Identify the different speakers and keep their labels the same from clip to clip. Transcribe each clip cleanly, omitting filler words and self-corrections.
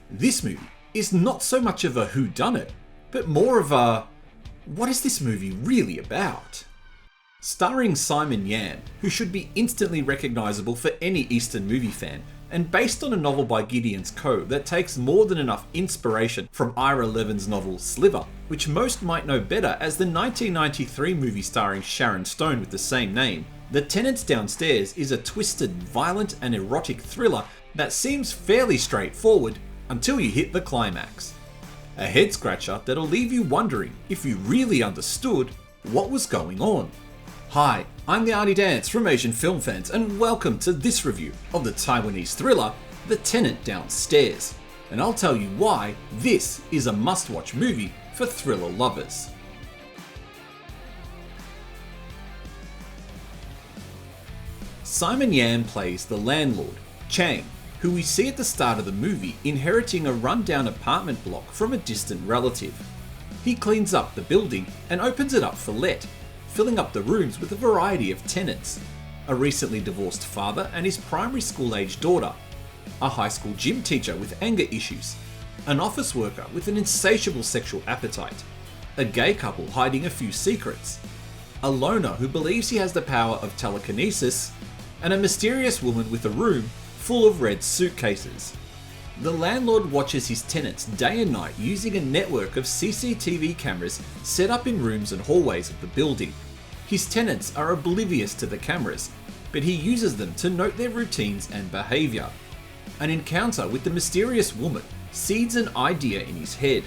Speaker 1: This movie is not so much of a whodunit, but more of a, what is this movie really about? Starring Simon Yan, who should be instantly recognisable for any Eastern movie fan, and based on a novel by Gideon Coe that takes more than enough inspiration from Ira Levin's novel Sliver, which most might know better as the 1993 movie starring Sharon Stone with the same name. The Tenants Downstairs is a twisted, violent and erotic thriller that seems fairly straightforward until you hit the climax. A head scratcher that'll leave you wondering if you really understood what was going on. Hi, I'm the Arnie Dance from Asian Film Fans, and welcome to this review of the Taiwanese thriller The Tenant Downstairs. And I'll tell you why this is a must-watch movie for thriller lovers. Simon Yan plays the landlord, Chang, who we see at the start of the movie inheriting a run-down apartment block from a distant relative. He cleans up the building and opens it up for let, filling up the rooms with a variety of tenants: a recently divorced father and his primary school-aged daughter, a high school gym teacher with anger issues, an office worker with an insatiable sexual appetite, a gay couple hiding a few secrets, a loner who believes he has the power of telekinesis, and a mysterious woman with a room full of red suitcases. The landlord watches his tenants day and night using a network of CCTV cameras set up in rooms and hallways of the building. His tenants are oblivious to the cameras, but he uses them to note their routines and behaviour. An encounter with the mysterious woman seeds an idea in his head.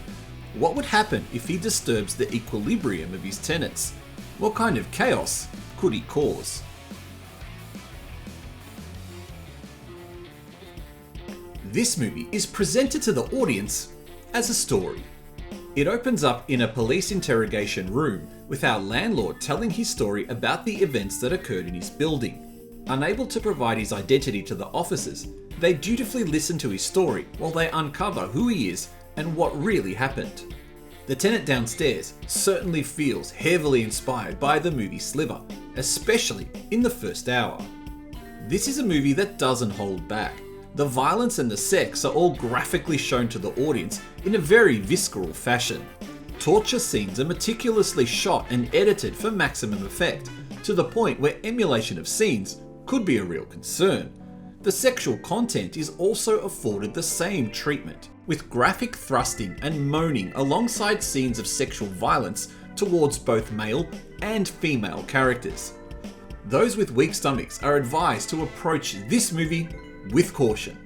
Speaker 1: What would happen if he disturbs the equilibrium of his tenants? What kind of chaos could he cause? This movie is presented to the audience as a story. It opens up in a police interrogation room with our landlord telling his story about the events that occurred in his building. Unable to provide his identity to the officers, they dutifully listen to his story while they uncover who he is and what really happened. The Tenant Downstairs certainly feels heavily inspired by the movie Sliver, especially in the first hour. This is a movie that doesn't hold back. The violence and the sex are all graphically shown to the audience in a very visceral fashion. Torture scenes are meticulously shot and edited for maximum effect, to the point where emulation of scenes could be a real concern. The sexual content is also afforded the same treatment, with graphic thrusting and moaning alongside scenes of sexual violence towards both male and female characters. Those with weak stomachs are advised to approach this movie with caution.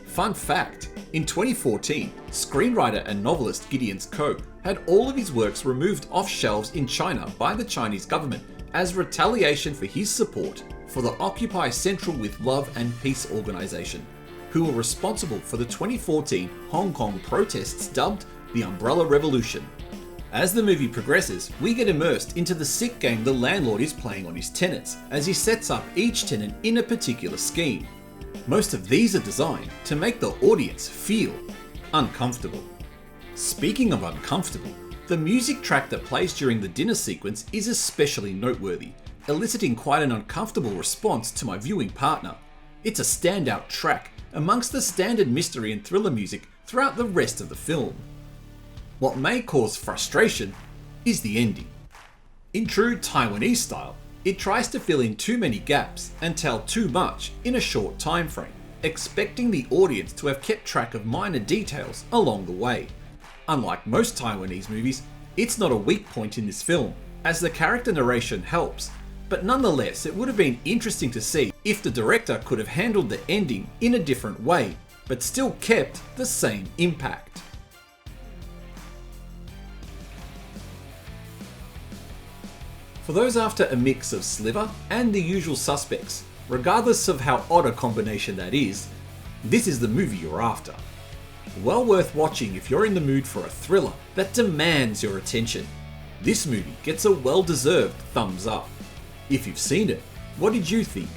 Speaker 1: Fun fact, in 2014, screenwriter and novelist Gideon Coe had all of his works removed off shelves in China by the Chinese government as retaliation for his support for the Occupy Central with Love and Peace organization, who were responsible for the 2014 Hong Kong protests dubbed the Umbrella Revolution. As the movie progresses, we get immersed into the sick game the landlord is playing on his tenants as he sets up each tenant in a particular scheme. Most of these are designed to make the audience feel uncomfortable. Speaking of uncomfortable, the music track that plays during the dinner sequence is especially noteworthy, eliciting quite an uncomfortable response to my viewing partner. It's a standout track amongst the standard mystery and thriller music throughout the rest of the film. What may cause frustration is the ending. In true Taiwanese style, it tries to fill in too many gaps and tell too much in a short time frame, expecting the audience to have kept track of minor details along the way. Unlike most Taiwanese movies, it's not a weak point in this film, as the character narration helps, but nonetheless it would have been interesting to see if the director could have handled the ending in a different way, but still kept the same impact. For those after a mix of Sliver and The Usual Suspects, regardless of how odd a combination that is, this is the movie you're after. Well worth watching if you're in the mood for a thriller that demands your attention. This movie gets a well-deserved thumbs up. If you've seen it, what did you think?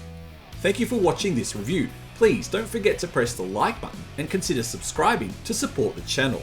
Speaker 1: Thank you for watching this review. Please don't forget to press the like button and consider subscribing to support the channel.